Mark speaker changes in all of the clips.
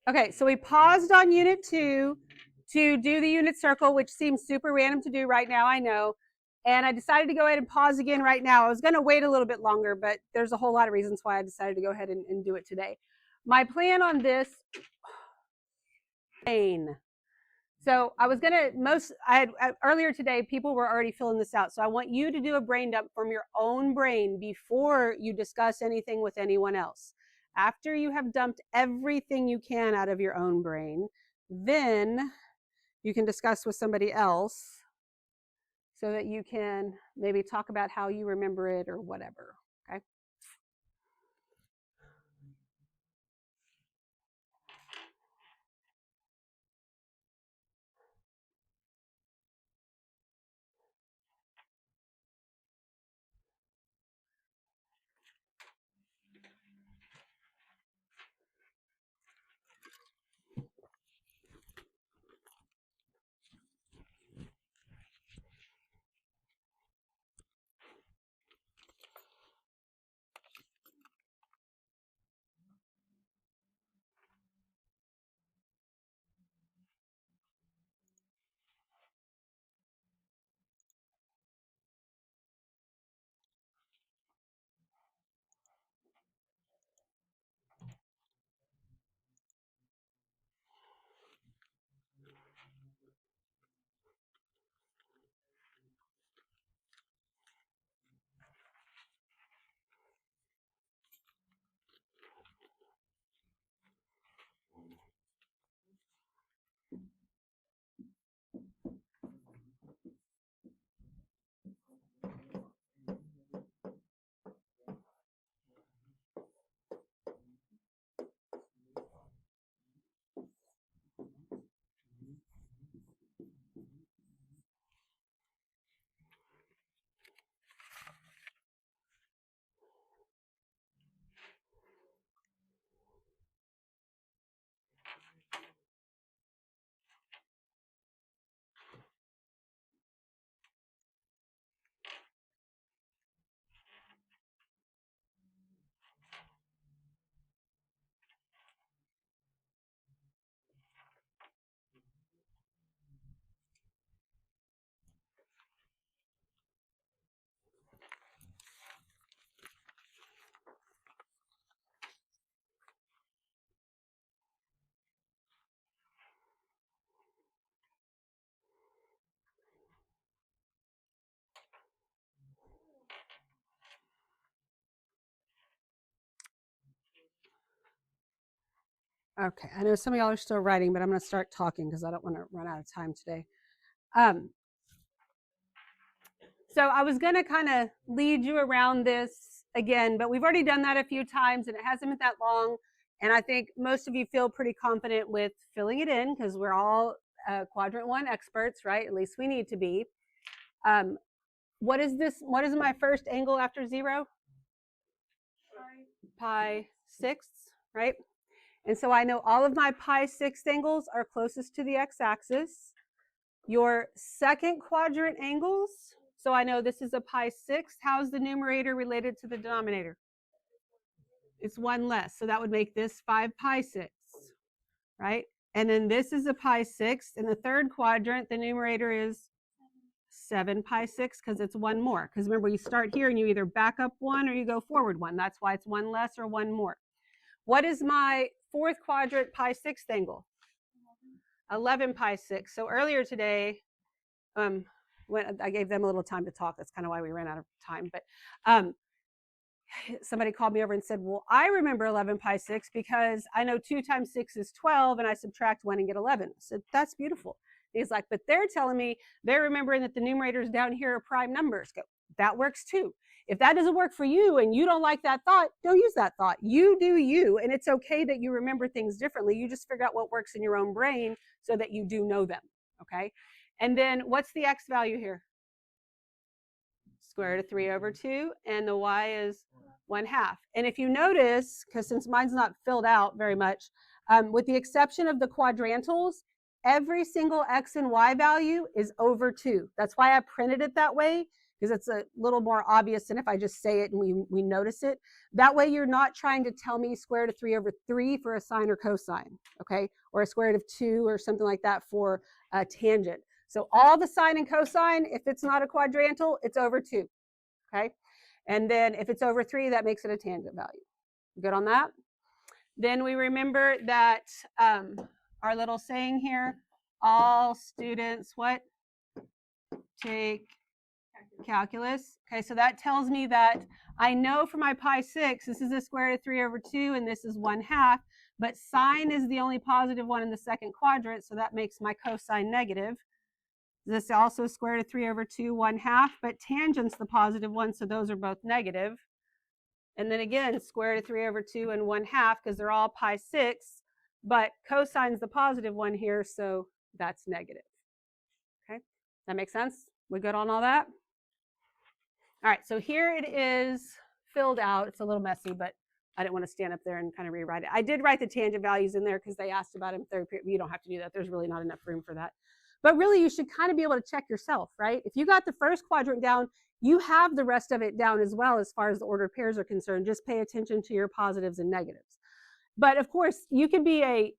Speaker 1: Okay, so we paused on unit 2 to do the unit circle, which seems super random to do right now, I know. And I decided to go ahead and pause again right now. I was going to wait a little bit longer, but there's a whole lot of reasons why I decided to go ahead and do it today. My plan on this, so I was going to, earlier today, people were already filling this out. So I want you to do a brain dump from your own brain before you discuss anything with anyone else. After you have dumped everything you can out of your own brain, then you can discuss with somebody else so that you can maybe talk about how you remember it or whatever. Okay. Okay, I know some of y'all are still writing, but I'm going to start talking because I don't want to run out of time today. So I was going to kind of lead you around this again, but we've already done that a few times and it hasn't been that long. And I think most of you feel pretty confident with filling it in because we're all quadrant 1 experts, right? At least we need to be. What is this? What is my first angle after 0? Pi 6, right? And so I know all of my pi 6 angles are closest to the x-axis. Your second quadrant angles, so I know this is a pi 6. How's the numerator related to the denominator? It's 1 less. So that would make this 5 pi 6, right? And then this is a pi 6. In the third quadrant, the numerator is 7 pi 6 because it's 1 more. Because remember, you start here and you either back up 1 or you go forward 1. That's why it's 1 less or 1 more. What is my fourth quadrant pi 6th angle? 11 pi 6. So earlier today, when I gave them a little time to talk, that's kind of why we ran out of time. But somebody called me over and said, well, I remember 11 pi 6 because I know 2 times 6 is 12 and I subtract 1 and get 11. I said, that's beautiful. He's like, but they're telling me they're remembering that the numerators down here are prime numbers. Go, that works too. If that doesn't work for you and you don't like that thought, don't use that thought. You do you, and it's okay that you remember things differently. You just figure out what works in your own brain so that you do know them, okay? And then what's the x value here? Square root of 3 over 2, and the y is 1/2. And if you notice, because since mine's not filled out very much, with the exception of the quadrantals, every single x and y value is over 2. That's why I printed it that way, because it's a little more obvious than if I just say it and we notice it. That way you're not trying to tell me square root of 3 over 3 for a sine or cosine, okay? Or a square root of 2 or something like that for a tangent. So all the sine and cosine, if it's not a quadrantal, it's over 2, okay? And then if it's over 3, that makes it a tangent value. Good on that? Then we remember that our little saying here, all students, what? Take calculus. Okay, so that tells me that I know for my pi 6, this is the square root of 3 over 2, and this is 1/2, but sine is the only positive one in the second quadrant, so that makes my cosine negative. This also square root of 3 over 2, 1/2, but tangent's the positive one, so those are both negative. And then again, square root of 3 over 2 and 1/2, because they're all pi 6, but cosine's the positive one here, so that's negative. Okay, that makes sense? We good on all that? All right, so here it is filled out. It's a little messy, but I didn't want to stand up there and kind of rewrite it. I did write the tangent values in there because they asked about them third period. You don't have to do that. There's really not enough room for that. But really, you should kind of be able to check yourself, right? If you got the first quadrant down, you have the rest of it down as well as far as the ordered pairs are concerned. Just pay attention to your positives and negatives. But of course, you can be a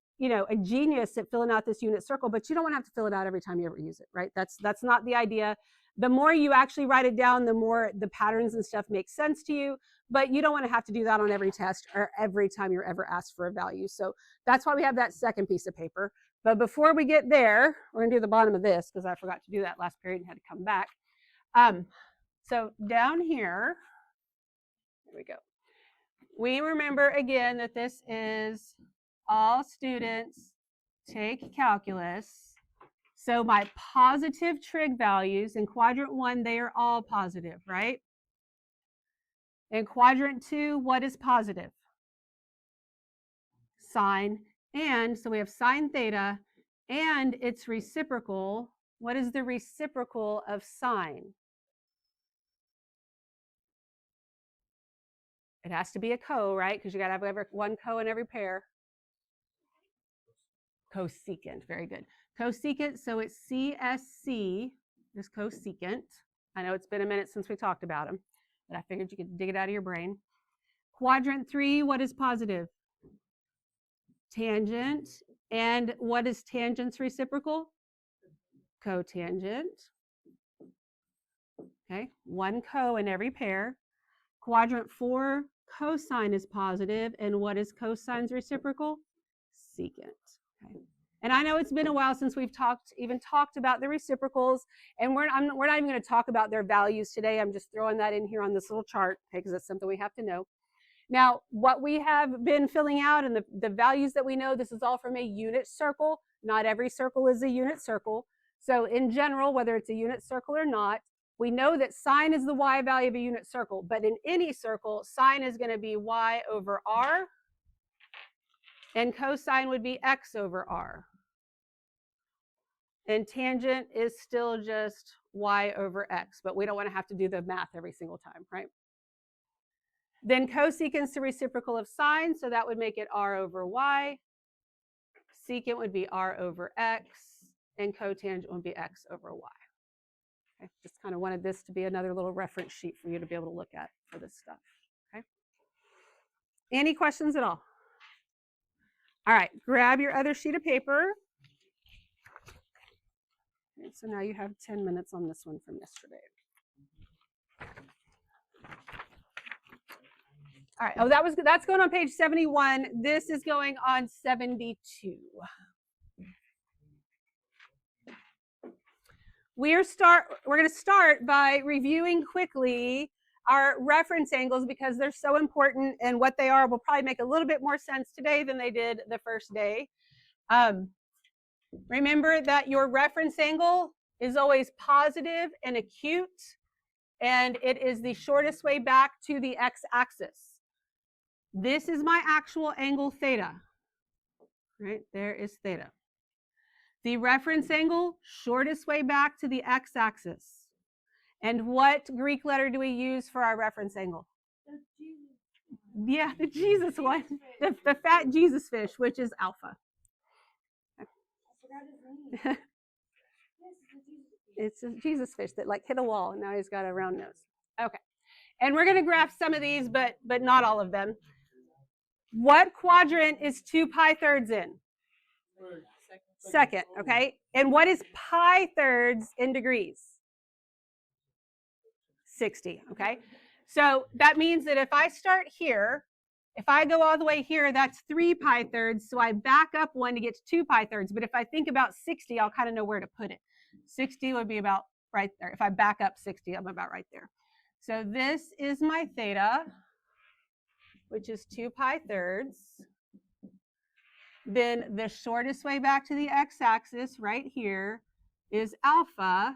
Speaker 1: genius at filling out this unit circle, but you don't want to have to fill it out every time you ever use it, right? That's not the idea. The more you actually write it down, the more the patterns and stuff make sense to you, but you don't want to have to do that on every test or every time you're ever asked for a value. So that's why we have that second piece of paper. But before we get there, we're going to do the bottom of this because I forgot to do that last period and had to come back. So down here, there we go. We remember again that this is all students take calculus. So my positive trig values in quadrant 1, they are all positive, right? In quadrant 2, what is positive? Sine. And so we have sine theta and its reciprocal. What is the reciprocal of sine? It has to be a co, right? Because you got to have one co in every pair. Cosecant, very good. Cosecant, so it's CSC, is cosecant. I know it's been a minute since we talked about them, but I figured you could dig it out of your brain. Quadrant 3, what is positive? Tangent. And what is tangent's reciprocal? Cotangent. Okay, one co in every pair. Quadrant 4, cosine is positive, and what is cosine's reciprocal? Secant. Okay. And I know it's been a while since we've talked about the reciprocals, and we're not even going to talk about their values today. I'm just throwing that in here on this little chart, okay, because it's something we have to know. Now, what we have been filling out and the values that we know, this is all from a unit circle. Not every circle is a unit circle. So in general, whether it's a unit circle or not, we know that sine is the y value of a unit circle, but in any circle, sine is going to be y over r, and cosine would be x over r. And tangent is still just y over x, but we don't want to have to do the math every single time, right? Then cosecant's the reciprocal of sine, so that would make it r over y. Secant would be r over x, and cotangent would be x over y. Okay, just kind of wanted this to be another little reference sheet for you to be able to look at for this stuff. Okay. Any questions at all? All right, grab your other sheet of paper. Okay, so now you have 10 minutes on this one from yesterday. All right, that's going on page 71. This is going on 72. We're going to start by reviewing quickly our reference angles because they're so important, and what they are will probably make a little bit more sense today than they did the first day. Remember that your reference angle is always positive and acute, and it is the shortest way back to the x-axis. This is my actual angle theta. Right, there is theta. The reference angle, shortest way back to the x-axis. And what Greek letter do we use for our reference angle? Yeah, the Jesus one. The fat Jesus fish, which is alpha. I forgot his name. It's a Jesus fish that like hit a wall and now he's got a round nose. Okay. And we're going to graph some of these, but not all of them. What quadrant is 2 pi thirds in? Second, okay? And what is pi thirds in degrees? 60, okay? So that means that if I start here, if I go all the way here, that's 3 pi thirds. So I back up one to get to 2 pi thirds. But if I think about 60, I'll kind of know where to put it. 60 would be about right there. If I back up 60, I'm about right there. So this is my theta, which is 2 pi thirds. Then the shortest way back to the x-axis right here is alpha.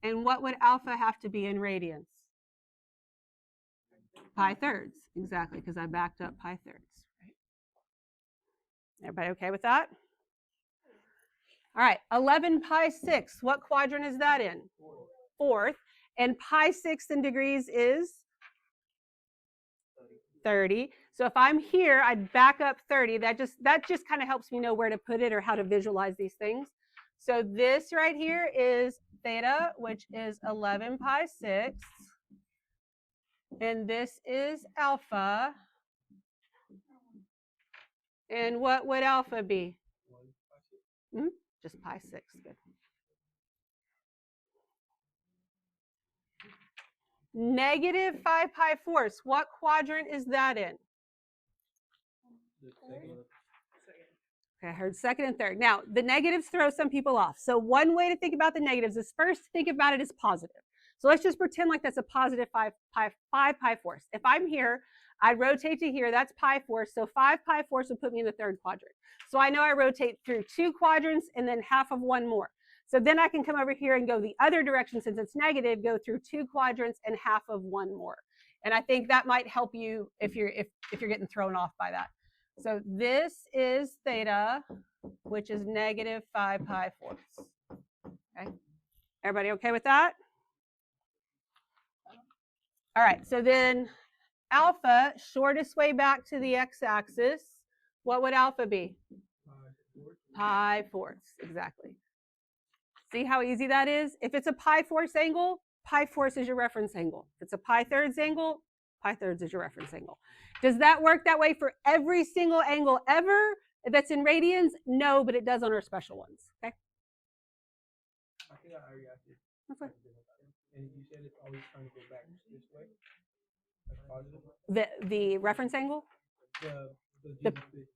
Speaker 1: And what would alpha have to be in radians? Pi thirds, exactly, because I backed up pi thirds. Right? Everybody okay with that? All right, 11 pi 6, what quadrant is that in? Fourth. And pi 6 in degrees is 30. So if I'm here, I'd back up 30. That just kind of helps me know where to put it or how to visualize these things. So this right here is theta, which is 11 pi 6. And this is alpha. And what would alpha be? Just pi 6. Good. Negative 5 pi fourths. What quadrant is that in? Okay, I heard second and third. Now, the negatives throw some people off. So one way to think about the negatives is first think about it as positive. So let's just pretend like that's a positive 5 pi fourths. If I'm here, I rotate to here, that's pi fourths. So 5 pi fourths would put me in the third quadrant. So I know I rotate through 2 quadrants and then half of one more. So then I can come over here and go the other direction since it's negative, go through 2 quadrants and half of one more. And I think that might help you if you're getting thrown off by that. So this is theta, which is negative 5 pi fourths. Okay, everybody okay with that? All right, so then alpha, shortest way back to the x-axis, what would alpha be? Pi fourths, exactly. See how easy that is? If it's a pi fourths angle, pi fourths is your reference angle. If it's a pi thirds angle, pi thirds is your reference angle. Does that work that way for every single angle ever that's in radians? No, but it does on our special ones. Okay.
Speaker 2: I think I already asked you.
Speaker 1: Okay.
Speaker 2: And you said it's always trying to go back this way. That's positive.
Speaker 1: The reference angle?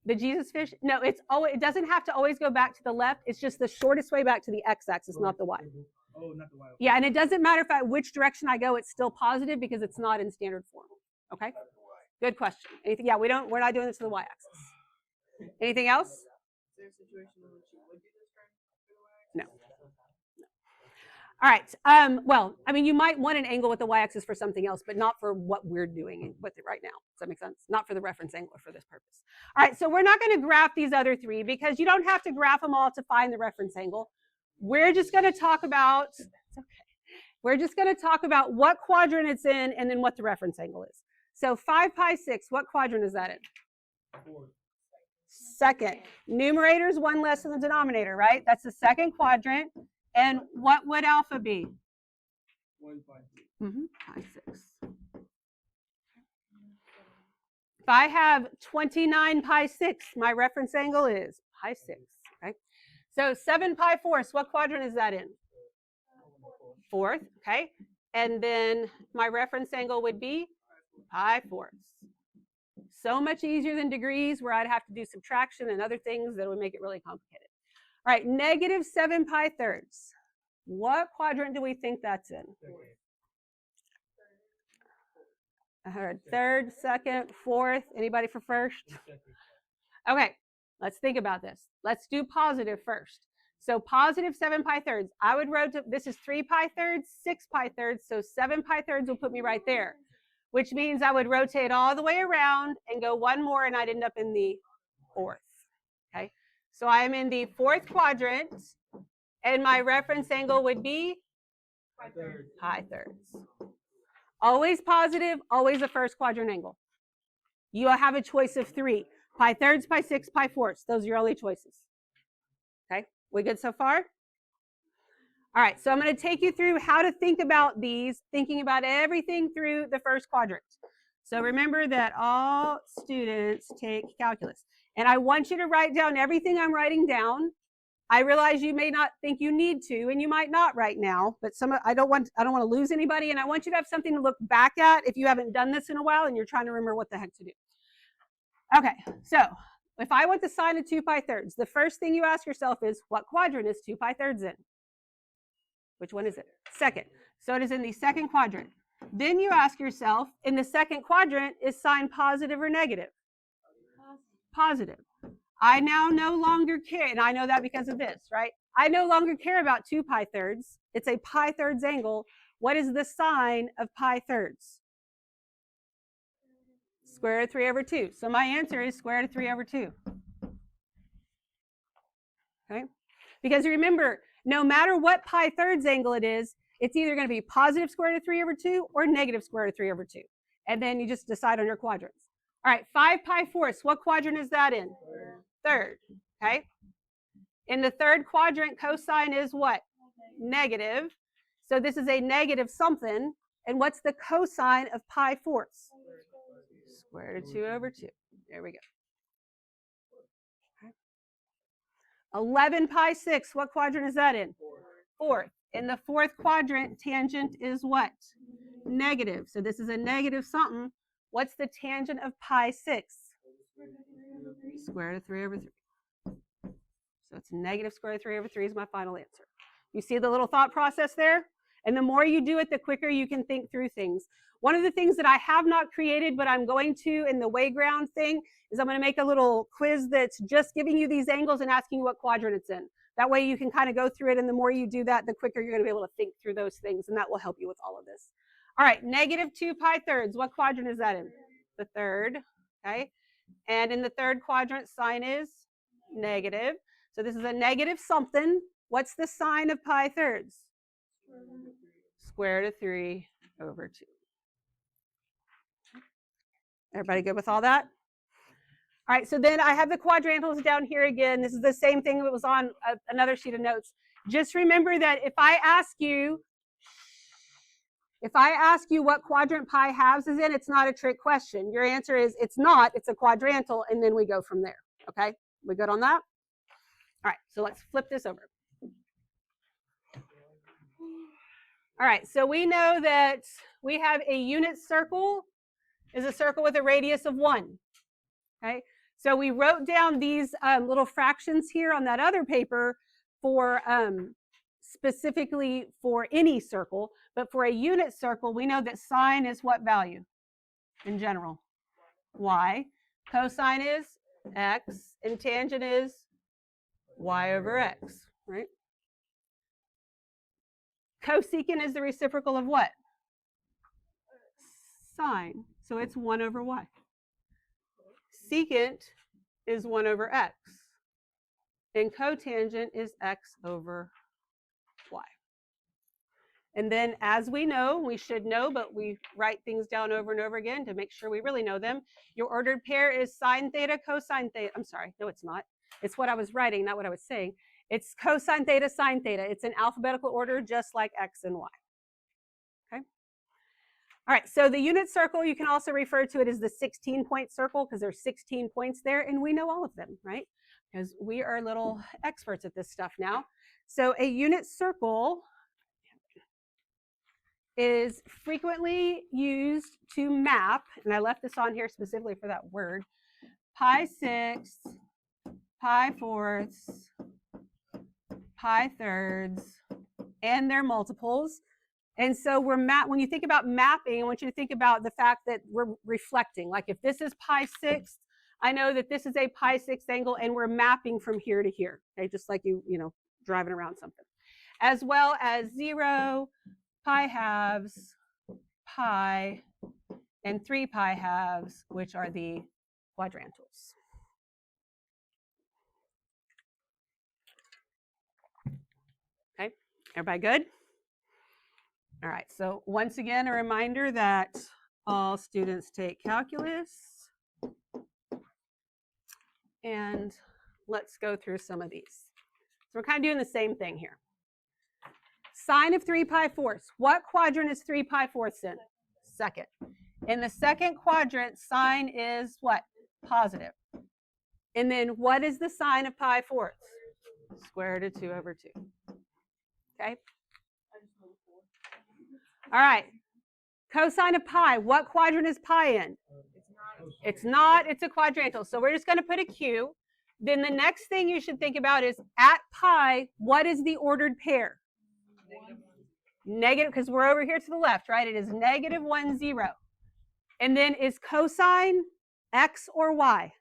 Speaker 2: The
Speaker 1: Jesus fish? No, it's always, it doesn't have to always go back to the left. It's just the shortest way back to the x-axis, not the y.
Speaker 2: Oh, not the y. Okay.
Speaker 1: Yeah, and it doesn't matter which direction I go. It's still positive because it's not in standard form. Okay. Good question. Anything? Yeah, we're not doing this to the y-axis. Anything else?
Speaker 3: Is there a situation in which you would do this for
Speaker 1: No.
Speaker 3: the y-axis?
Speaker 1: All right. Well, I mean, you might want an angle with the y-axis for something else, but not for what we're doing with it right now. Does that make sense? Not for the reference angle or for this purpose. All right. So we're not going to graph these other three because you don't have to graph them all to find the reference angle. We're just going to talk about. It's okay. We're just going to talk about what quadrant it's in and then what the reference angle is. So 5 pi 6. What quadrant is that in? Second. Numerator is one less than the denominator, right? That's the second quadrant. And what would alpha be?
Speaker 2: 1 pi 6.
Speaker 1: Pi 6. If I have 29 pi 6, my reference angle is pi 6. Okay. So 7 pi fourths, what quadrant is that in? Fourth. Okay. And then my reference angle would be pi fourths. So much easier than degrees where I'd have to do subtraction and other things that would make it really complicated. All right, negative 7 pi thirds. What quadrant do we think that's in? I heard third, second, fourth. Anybody for first? Okay, let's think about this. Let's do positive first. So positive 7 pi thirds. I would rotate, this is 3 pi thirds, 6 pi thirds, so 7 pi thirds will put me right there, which means I would rotate all the way around and go one more and I'd end up in the fourth. Okay, so I am in the fourth quadrant and my reference angle would be pi thirds. Always positive, always a first quadrant angle. You have a choice of 3. Pi thirds, pi 6, pi fourths. Those are your only choices. Okay, we good so far? All right, so I'm going to take you through how to think about these, thinking about everything through the first quadrant. So remember that all students take calculus. And I want you to write down everything I'm writing down. I realize you may not think you need to, and you might not right now, but I don't want to lose anybody, and I want you to have something to look back at if you haven't done this in a while and you're trying to remember what the heck to do. Okay, so if I want the sine of 2 pi thirds, the first thing you ask yourself is, what quadrant is 2 pi thirds in? Which one is it? Second. So it is in the second quadrant. Then you ask yourself, in the second quadrant, is sine positive or negative? Positive. I now no longer care, and I know that because of this, right? I no longer care about 2 pi thirds. It's a pi thirds angle. What is the sine of pi thirds? Square root of 3 over 2. So my answer is square root of 3 over 2. Okay? Because remember, no matter what pi thirds angle it is, it's either going to be positive square root of 3 over 2 or negative square root of 3 over 2. And then you just decide on your quadrants. All right, 5 pi fourths. What quadrant is that in? Third. Okay? In the third quadrant, cosine is what? Negative. So this is a negative something. And what's the cosine of pi fourths? Square root of 2 over 2. There we go. Okay. 11 pi 6. What quadrant is that in? Fourth. In the fourth quadrant, tangent is what? Negative. So this is a negative something. What's the tangent of pi 6? Square root of 3 over 3. So it's negative square root of 3 over 3 is my final answer. You see the little thought process there? And the more you do it, the quicker you can think through things. One of the things that I have not created, but I'm going to in the Wayground thing, is I'm going to make a little quiz that's just giving you these angles and asking you what quadrant it's in. That way you can kind of go through it, and the more you do that, the quicker you're going to be able to think through those things, and that will help you with all of this. All right, negative 2 pi thirds. What quadrant is that in? The third. Okay. And in the third quadrant, sine is negative. So this is a negative something. What's the sine of pi thirds? Square root of 3 over 2. Everybody good with all that? All right, so then I have the quadrantals down here again. This is the same thing that was on another sheet of notes. Just remember that if I ask you what quadrant pi halves is in, it's not a trick question. Your answer is it's not, it's a quadrantal, and then we go from there. Okay, we good on that? All right, so let's flip this over. All right, so we know that we have a unit circle is a circle with a radius of 1. Okay, so we wrote down these little fractions here on that other paper for specifically for any circle, but for a unit circle, we know that sine is what value in general? Y. Cosine is x, and tangent is y over x, right? Cosecant is the reciprocal of what? Sine. So it's 1 over y. Secant is 1 over x. And cotangent is x over y. And then, as we know, we should know, but we write things down over and over again to make sure we really know them. Your ordered pair is sine theta, cosine theta. I'm sorry, no, it's not. It's what I was writing, not what I was saying. It's cosine theta, sine theta. It's in alphabetical order, just like x and y. Okay. All right, so the unit circle, you can also refer to it as the 16-point circle because there's 16 points there, and we know all of them, right? Because we are little experts at this stuff now. So a unit circle is frequently used to map, and I left this on here specifically for that word, pi 6, pi fourths, pi thirds, and their multiples. And so when you think about mapping, I want you to think about the fact that we're reflecting. Like if this is pi 6, I know that this is a pi 6 angle, and we're mapping from here to here, okay? Just like you know, driving around something. As well as 0, pi halves, pi, and 3 pi halves, which are the quadrantals. Okay, everybody good? All right, so once again, a reminder that all students take calculus. And let's go through some of these. So we're kind of doing the same thing here. Sine of 3 pi fourths. What quadrant is 3 pi fourths in? Second. In the second quadrant, sine is what? Positive. And then what is the sine of pi fourths? Square root of 2 over 2. Okay? All right. Cosine of pi. What quadrant is pi in? It's not. It's a quadrantal. So we're just going to put a Q. Then the next thing you should think about is at pi, what is the ordered pair? Negative, because we're over here to the left, right? It is negative 1, 0. And then is cosine x or y?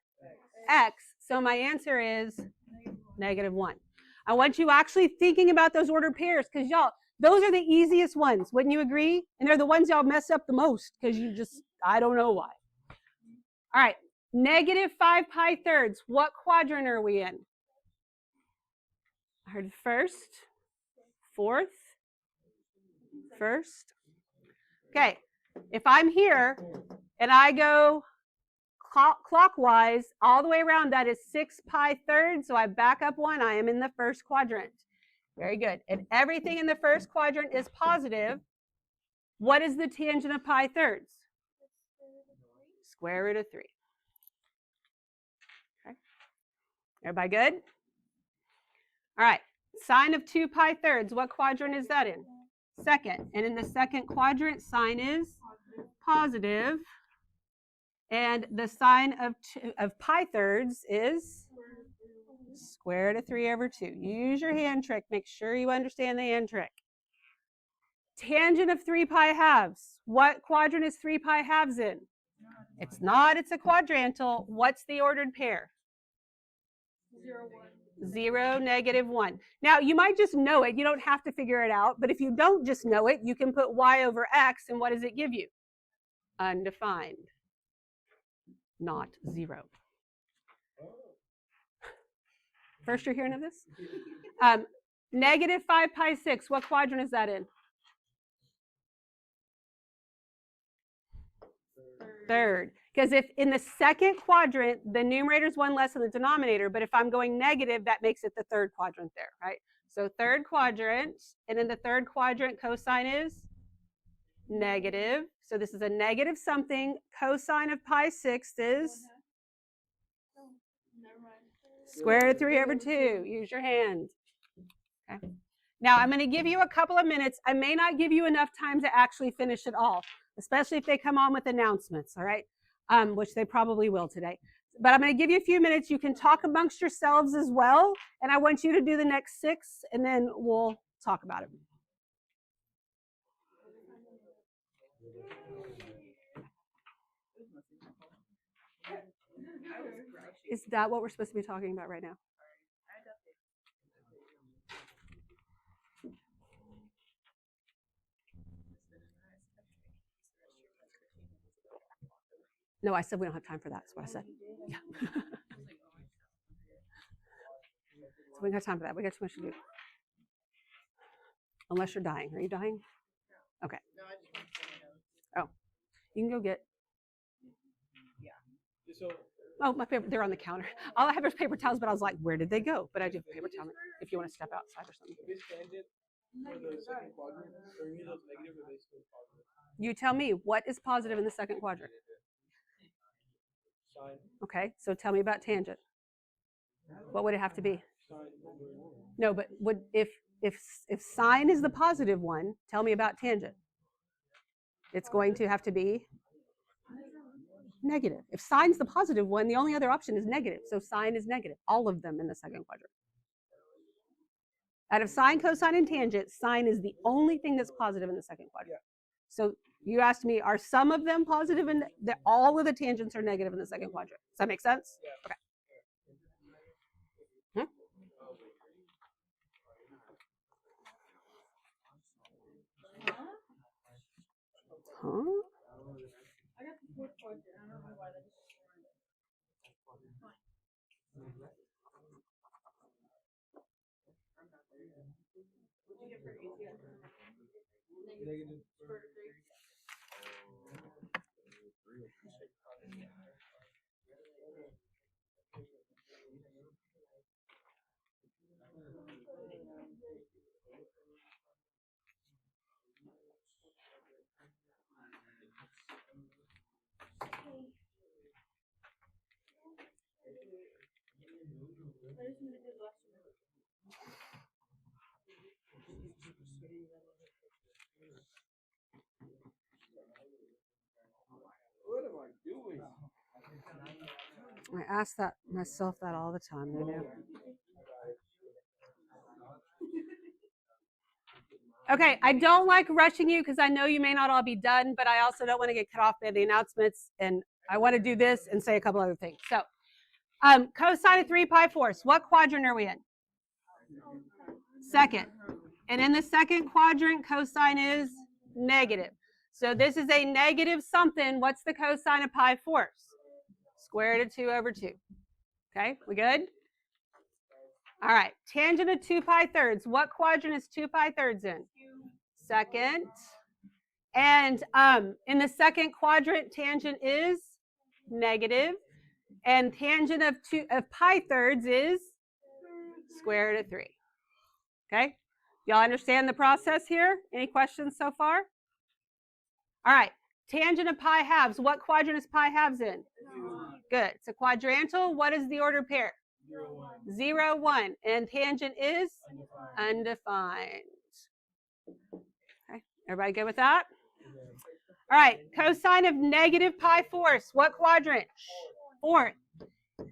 Speaker 1: X. So my answer is negative 1. I want you actually thinking about those ordered pairs because y'all, those are the easiest ones. Wouldn't you agree? And they're the ones y'all mess up the most because you just, I don't know why. All right. Negative 5 pi thirds. What quadrant are we in? I heard first, fourth, first. Okay. If I'm here and I go clockwise all the way around, that is 6 pi thirds. So I back up 1. I am in the first quadrant. Very good. And everything in the first quadrant is positive. What is the tangent of pi thirds? Square root of 3. Okay. Everybody good? All right. Sine of 2 pi thirds. What quadrant is that in? Second. And in the second quadrant, sine is positive. And the sine of pi thirds is square root of 3 over 2. Use your hand trick. Make sure you understand the hand trick. Tangent of 3 pi halves. What quadrant is 3 pi halves in? It's not. It's a quadrantal. What's the ordered pair?
Speaker 3: 0, 1.
Speaker 1: 0, negative 1. Now, you might just know it. You don't have to figure it out. But if you don't just know it, you can put y over x. And what does it give you? Undefined. Not 0. First you're hearing of this? Negative 5 pi 6. What quadrant is that in? Third. Because if in the second quadrant, the numerator is 1 less than the denominator, but if I'm going negative, that makes it the third quadrant there, right? So third quadrant, and in the third quadrant, cosine is negative. So this is a negative something. Cosine of pi sixth is square root of 3 over 2. Use your hand. Okay. Now I'm going to give you a couple of minutes. I may not give you enough time to actually finish it all, especially if they come on with announcements, all right? Which they probably will today. But I'm going to give you a few minutes. You can talk amongst yourselves as well. And I want you to do the next 6, and then we'll talk about it. Is that what we're supposed to be talking about right now? No, I said we don't have time for that. That's what I said. Yeah. So we don't have time for that. We got too much to do. Unless you're dying. Are you dying? Okay. Oh, you can go get. Oh, my paper, they're on the counter. All I have is paper towels, but I was like, where did they go? But I do have paper towels if you want to step outside or something. You tell me, what is positive in the second quadrant? Okay, so tell me about tangent. What would it have to be? No, but would if sine is the positive one, tell me about tangent. It's going to have to be negative. If sine's the positive one, the only other option is negative. So sine is negative. All of them in the second quadrant. Out of sine, cosine, and tangent, sine is the only thing that's positive in the second quadrant. So you asked me, are some of them positive? And all of the tangents are negative in the second quadrant. Does that make sense? Okay. Huh?
Speaker 3: I got the 4th quadrant. I don't know why that just What'd you get for ACS? Negative square root of 3.
Speaker 2: What am I doing?
Speaker 1: I ask that myself that all the time, you know. Okay, I don't like rushing you because I know you may not all be done, but I also don't want to get cut off by the announcements, and I want to do this and say a couple other things. So, cosine of 3 pi fourths, what quadrant are we in? Second. And in the second quadrant, cosine is negative. So this is a negative something. What's the cosine of pi fourths? Square root of 2 over 2. Okay, we good? All right, tangent of 2 pi thirds. What quadrant is 2 pi thirds in? Second. And in the second quadrant, tangent is negative. And tangent of pi thirds is square root of 3. Okay? Y'all understand the process here? Any questions so far? All right. Tangent of pi halves. What quadrant is pi halves in? Good. It's a quadrantal. What is the ordered pair? 0, 1. And tangent is undefined. Okay. Everybody good with that? All right. Cosine of negative pi fourths. What quadrant? Fourth.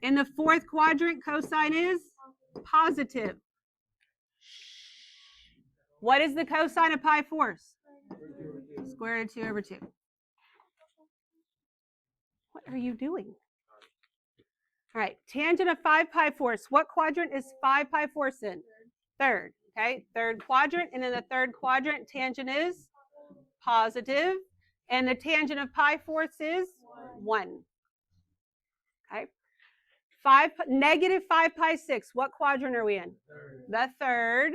Speaker 1: In the fourth quadrant, cosine is positive. What is the cosine of pi fourths? Square root of 2 over 2. What are you doing? All right, tangent of 5 pi fourths. What quadrant is 5 pi fourths in? Third. Okay, third quadrant. And in the third quadrant, tangent is positive. And the tangent of pi fourths is 1. Okay. Negative 5 pi 6. What quadrant are we in? The third.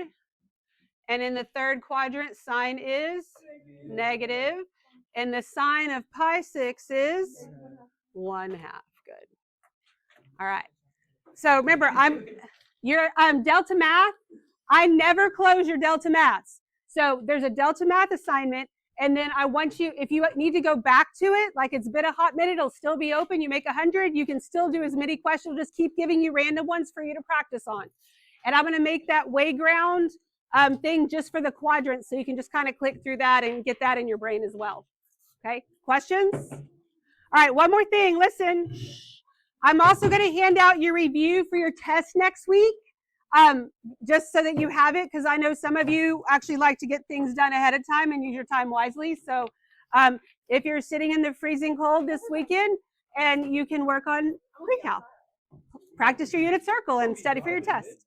Speaker 1: And in the third quadrant, sine is negative. And the sine of pi 6 is 1/2. Good. All right. So remember, you're delta math. I never close your delta maths. So there's a delta math assignment. And then I want you, if you need to go back to it, like it's been a hot minute, it'll still be open. You make 100, you can still do as many questions. Just keep giving you random ones for you to practice on. And I'm going to make that Wayground thing just for the quadrants, so you can just kind of click through that and get that in your brain as well. Okay, questions? All right, one more thing. Listen, I'm also going to hand out your review for your test next week, just so that you have it, because I know some of you actually like to get things done ahead of time and use your time wisely. So if you're sitting in the freezing cold this weekend, and you can work on pre-cal, practice your unit circle and study for your test.